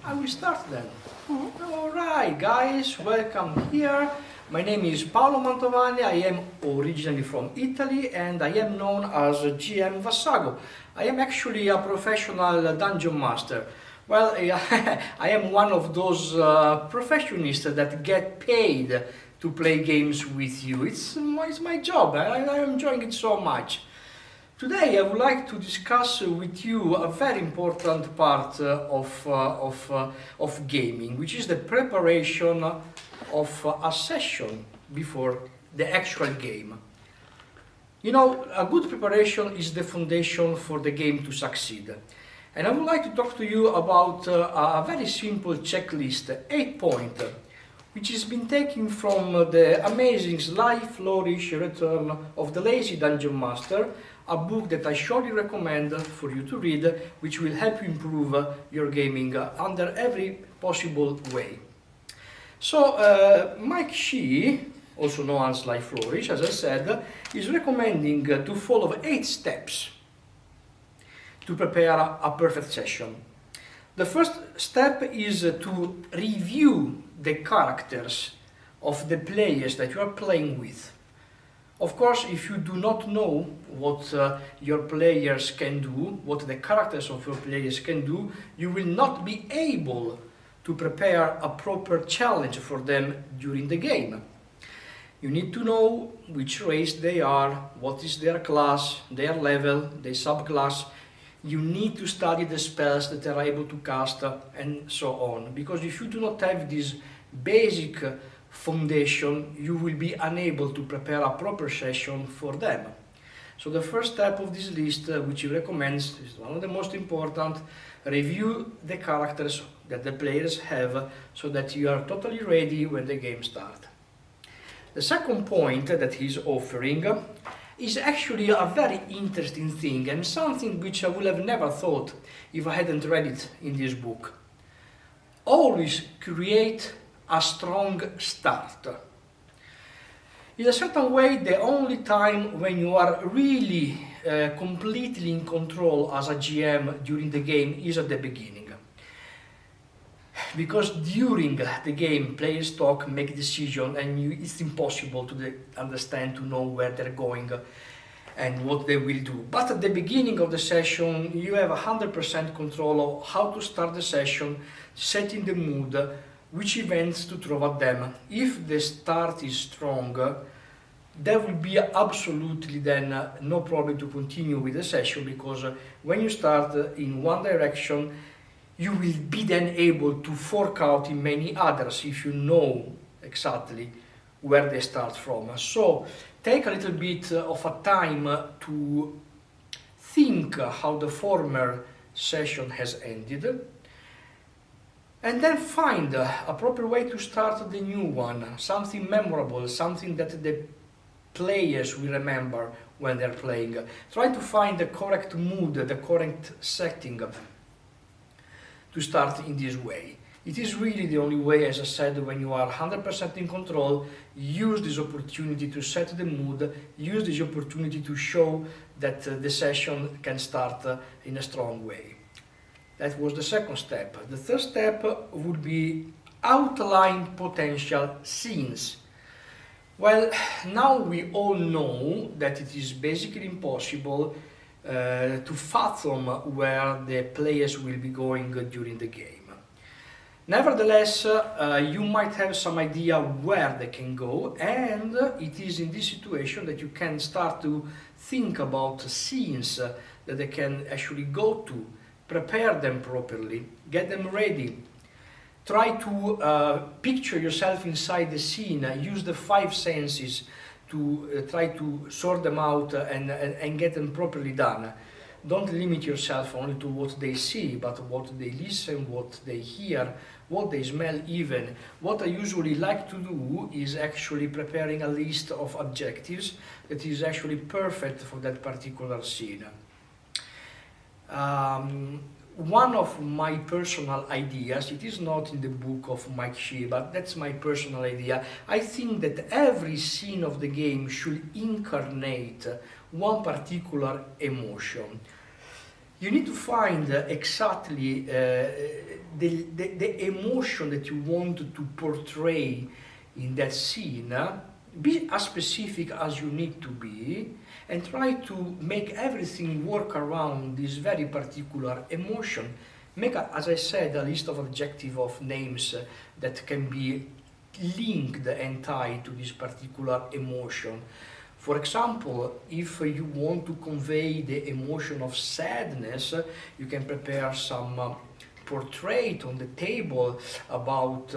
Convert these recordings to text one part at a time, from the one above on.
I will start then. Alright guys, welcome here. My name is Paolo Mantovani, I am originally from Italy and I am known as GM Vassago. I am actually a professional dungeon master. Well, I am one of those professionists that get paid to play games with you. It's my job, I am enjoying it so much. Today I would like to discuss with you a very important part of gaming, which is the preparation of a session before the actual game. You know, a good preparation is the foundation for the game to succeed. And I would like to talk to you about a very simple checklist, 8-point, which has been taken from the amazing Sly Flourish Return of the Lazy Dungeon Master, a book that I surely recommend for you to read, which will help you improve your gaming under every possible way. So, Mike Shee, also known as Sly Flourish, as I said, is recommending to follow 8 steps to prepare a perfect session. The first step is to review the characters of the players that you are playing with. Of course, if you do not know what your players can do, what the characters of your players can do, you will not be able to prepare a proper challenge for them during the game. You need to know which race they are, what is their class, their level, their subclass. You need to study the spells that they are able to cast and so on. Because if you do not have this basic foundation, you will be unable to prepare a proper session for them. So the first step of this list, which he recommends, is one of the most important. Review the characters that the players have so that you are totally ready when the game starts. The second point that he's offering is actually a very interesting thing and something which I would have never thought if I hadn't read it in this book. Always create a strong start. In a certain way, the only time when you are really completely in control as a GM during the game is at the beginning. Because during the game, players talk, make decisions, and it's impossible to understand, to know where they're going and what they will do. But at the beginning of the session, you have 100% control of how to start the session, setting the mood, which events to throw at them. If the start is strong, there will be absolutely then no problem to continue with the session, because when you start in one direction, you will be then able to fork out in many others if you know exactly where they start from. So take a little bit of a time to think how the former session has ended, and then find a proper way to start the new one, something memorable, something that the players will remember when they're playing. Try to find the correct mood, the correct setting to start in this way. It is really the only way, as I said, when you are 100% in control. Use this opportunity to set the mood, use this opportunity to show that the session can start in a strong way. That was the second step. The third step would be outline potential scenes. Well, now we all know that it is basically impossible to fathom where the players will be going during the game. Nevertheless, you might have some idea where they can go, and it is in this situation that you can start to think about scenes that they can actually go to, prepare them properly, get them ready. Try to picture yourself inside the scene, use the 5 senses to try to sort them out and get them properly done. Don't limit yourself only to what they see, but what they listen, what they hear, what they smell even. What I usually like to do is actually preparing a list of adjectives that is actually perfect for that particular scene. One of my personal ideas, it is not in the book of Mike Shee, but that's my personal idea. I think that every scene of the game should incarnate one particular emotion. you need to find exactly the emotion that you want to portray in that scene. Be as specific as you need to be, and try to make everything work around this very particular emotion. Make, as I said, a list of adjectives of names that can be linked and tied to this particular emotion. For example, if you want to convey the emotion of sadness, you can prepare some portrait on the table about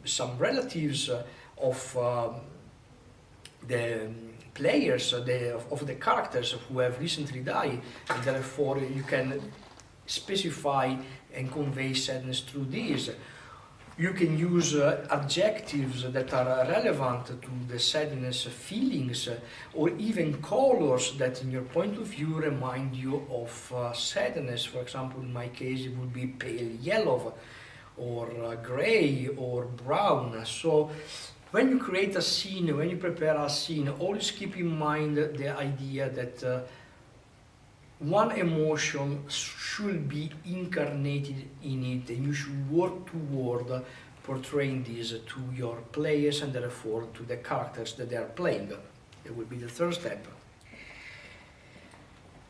some relatives of the players, of the characters who have recently died, and therefore you can specify and convey sadness through these. You can use adjectives that are relevant to the sadness feelings, or even colors that in your point of view remind you of sadness. For example, in my case it would be pale yellow, or gray, or brown. So when you create a scene, when you prepare a scene, always keep in mind the idea that one emotion should be incarnated in it, and you should work toward portraying this to your players and therefore to the characters that they are playing. That will be the third step.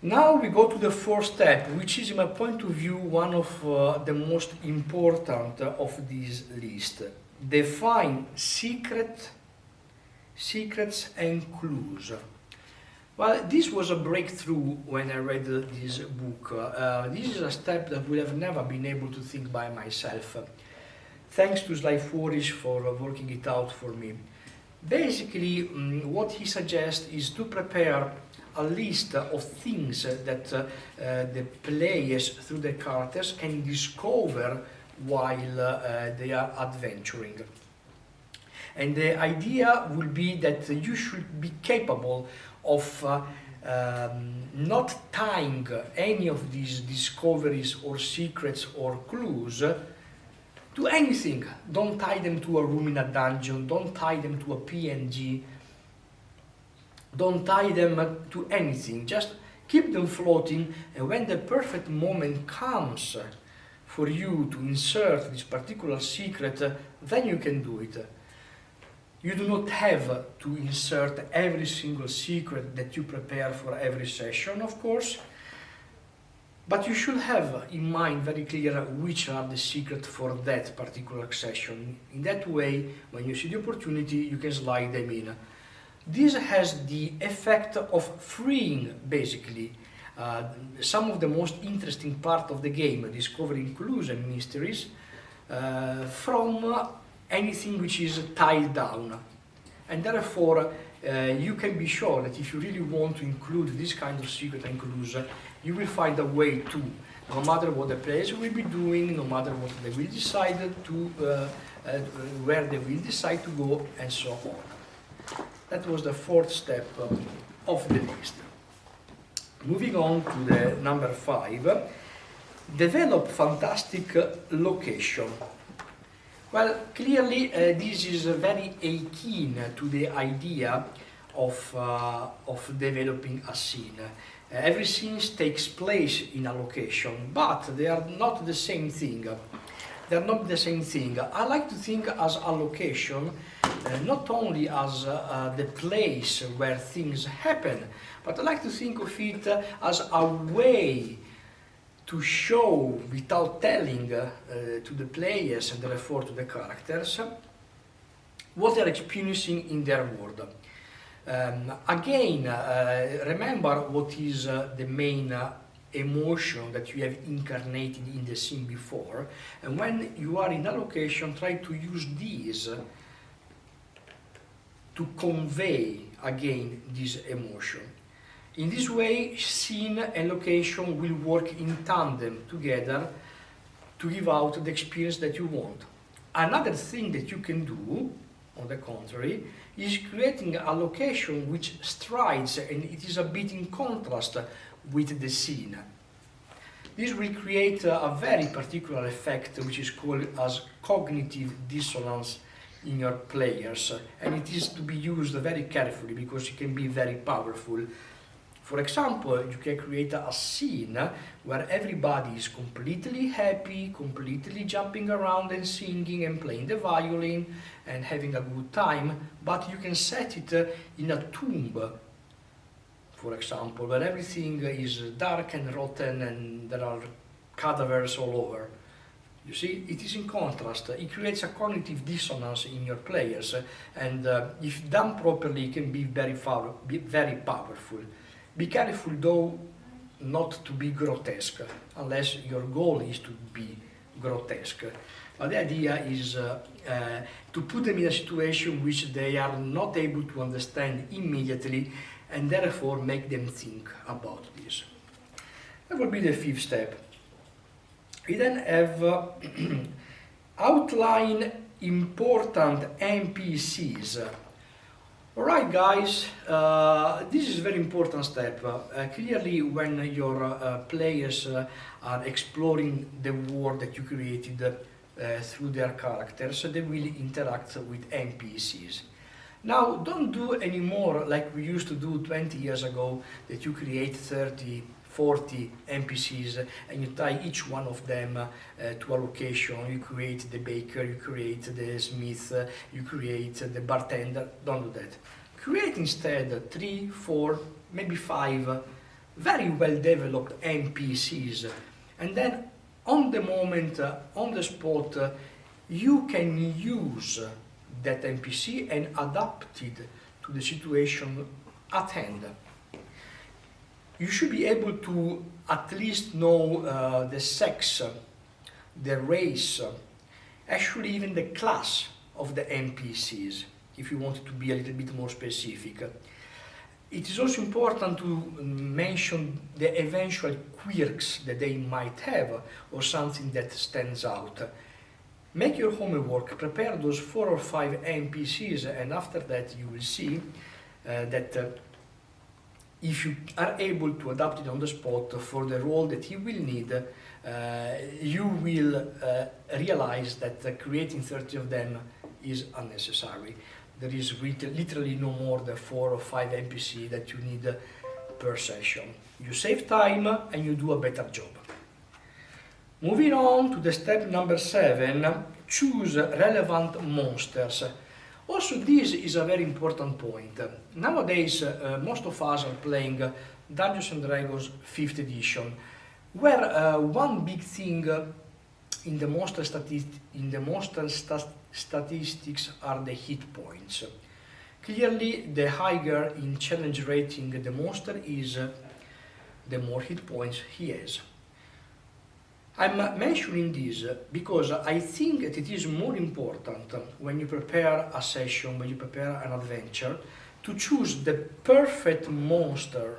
Now we go to the fourth step, which is, in my point of view, one of the most important of this list. Define secrets and clues. Well, this was a breakthrough when I read this book. This is a step that I would have never been able to think by myself. Thanks to Sly Forish for working it out for me. Basically, what he suggests is to prepare a list of things that the players, through the characters, can discover while they are adventuring. And the idea will be that you should be capable of not tying any of these discoveries or secrets or clues to anything. Don't tie them to a room in a dungeon, don't tie them to a PNG, don't tie them to anything, just keep them floating, and when the perfect moment comes for you to insert this particular secret, then you can do it. You do not have to insert every single secret that you prepare for every session, of course, but you should have in mind very clear which are the secrets for that particular session. In that way, when you see the opportunity, you can slide them in. This has the effect of freeing, basically, some of the most interesting part of the game, discovering clues and mysteries, from anything which is tied down. And therefore, you can be sure that if you really want to include this kind of secret and clues, you will find a way to, no matter what the players will be doing, no matter what they will decide to, where they will decide to go, and so on. That was the fourth step of the list. Moving on to the number 5, develop fantastic location. Well, clearly this is very akin to the idea of developing a scene. Every scene takes place in a location, but they are not the same thing. They are not the same thing. I like to think as a location not only as the place where things happen, but I like to think of it as a way to show, without telling to the players and therefore to the characters, what they're experiencing in their world. Again, remember what is the main emotion that you have incarnated in the scene before, and when you are in a location, try to use these to convey again this emotion. In this way, scene and location will work in tandem together to give out the experience that you want. Another thing that you can do, on the contrary, is creating a location which strides and it is a bit in contrast with the scene. This will create a very particular effect which is called as cognitive dissonance in your players, and it is to be used very carefully because it can be very powerful. For example, you can create a scene where everybody is completely happy, completely jumping around and singing and playing the violin and having a good time, but you can set it in a tomb, for example, where everything is dark and rotten and there are cadavers all over. You see, it is in contrast. It creates a cognitive dissonance in your players, and if done properly, it can be very powerful. Be careful, though, not to be grotesque, unless your goal is to be grotesque. But the idea is to put them in a situation which they are not able to understand immediately, and therefore make them think about this. That would be the fifth step. We then have outline important NPCs. Alright guys, this is a very important step. Clearly when your players are exploring the world that you created through their characters, they will interact with NPCs. Now, don't do anymore like we used to do 20 years ago, that you create 30, 40 NPCs and you tie each one of them to a location. You create the baker, you create the smith, you create the bartender. Don't do that. Create instead 3, 4, maybe 5 very well developed NPCs, and then on the moment, on the spot, you can use that NPC and adapt it to the situation at hand. You should be able to at least know the sex, the race, actually even the class of the NPCs, if you want to be a little bit more specific. It is also important to mention the eventual quirks that they might have or something that stands out. Make your homework, prepare those 4 or 5 NPCs, and after that you will see that if you are able to adapt it on the spot for the role that he will need, you will realize that creating 30 of them is unnecessary. There is literally no more than 4 or 5 NPC that you need per session. You save time and you do a better job. Moving on to the step number 7, choose relevant monsters. Also, this is a very important point. Nowadays, most of us are playing Dungeons & Dragons 5th edition, where one big thing in the monster statistics are the hit points. Clearly, the higher in challenge rating the monster is, the more hit points he has. I'm mentioning this because I think that it is more important when you prepare a session, when you prepare an adventure, to choose the perfect monster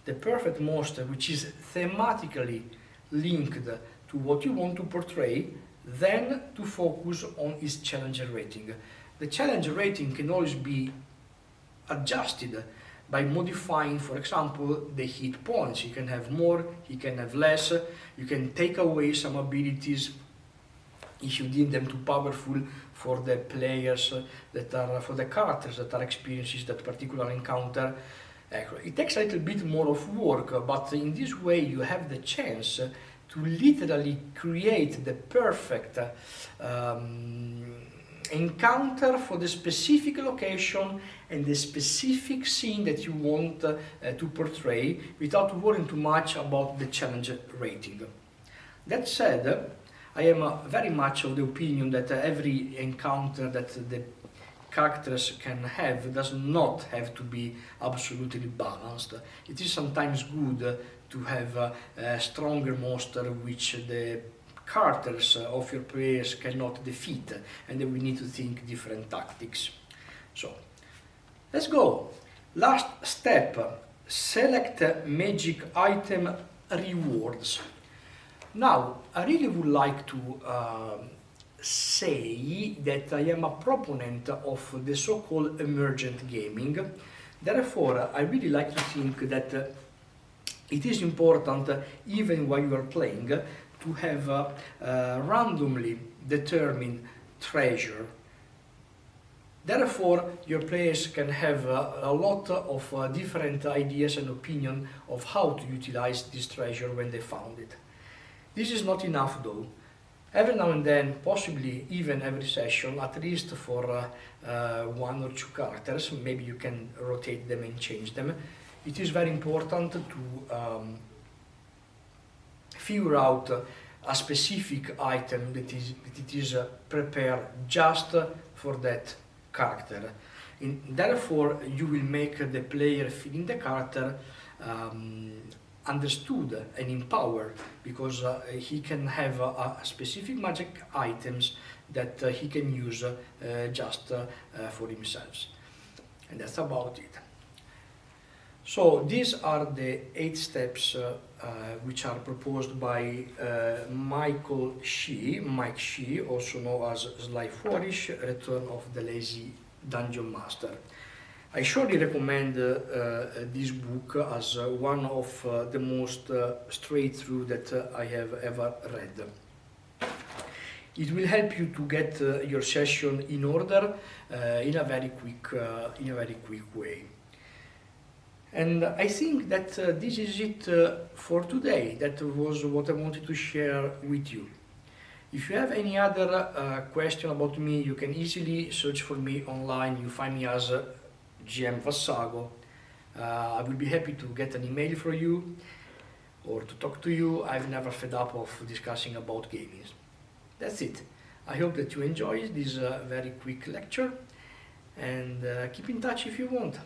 which is thematically linked to what you want to portray, then to focus on its challenge rating. The challenge rating can always be adjusted by modifying, for example, the hit points. You can have more, you can have less, you can take away some abilities if you deem them too powerful for the players that are, for the characters that are experiencing that particular encounter. It takes a little bit more of work, but in this way you have the chance to literally create the perfect encounter for the specific location and the specific scene that you want to portray without worrying too much about the challenge rating. That said, I am very much of the opinion that every encounter that the characters can have does not have to be absolutely balanced. It is sometimes good to have a stronger monster which the characters of your players cannot defeat, and then we need to think different tactics. So, let's go. Last step, select magic item rewards. Now, I really would like to say that I am a proponent of the so-called emergent gaming. Therefore, I really like to think that it is important, even while you are playing, to have randomly determined treasure. Therefore, your players can have a lot of different ideas and opinion of how to utilize this treasure when they found it. This is not enough though. Every now and then, possibly even every session, at least for one or two characters, maybe you can rotate them and change them, it is very important to figure out a specific item that is prepared just for that character. Therefore, you will make the player feeling the character understood and empowered, because he can have a specific magic items that he can use just for himself. And that's about it. So these are the 8 steps which are proposed by Mike Shee, also known as Sly Flourish, Return of the Lazy Dungeon Master. I surely recommend this book as one of the most straight through that I have ever read. It will help you to get your session in order in a very quick way. And I think that this is it for today. That was what I wanted to share with you. If you have any other question about me, you can easily search for me online. You find me as GM Vassago. I will be happy to get an email for you or to talk to you. I've never fed up of discussing about gaming. That's it. I hope that you enjoy this very quick lecture, and keep in touch if you want.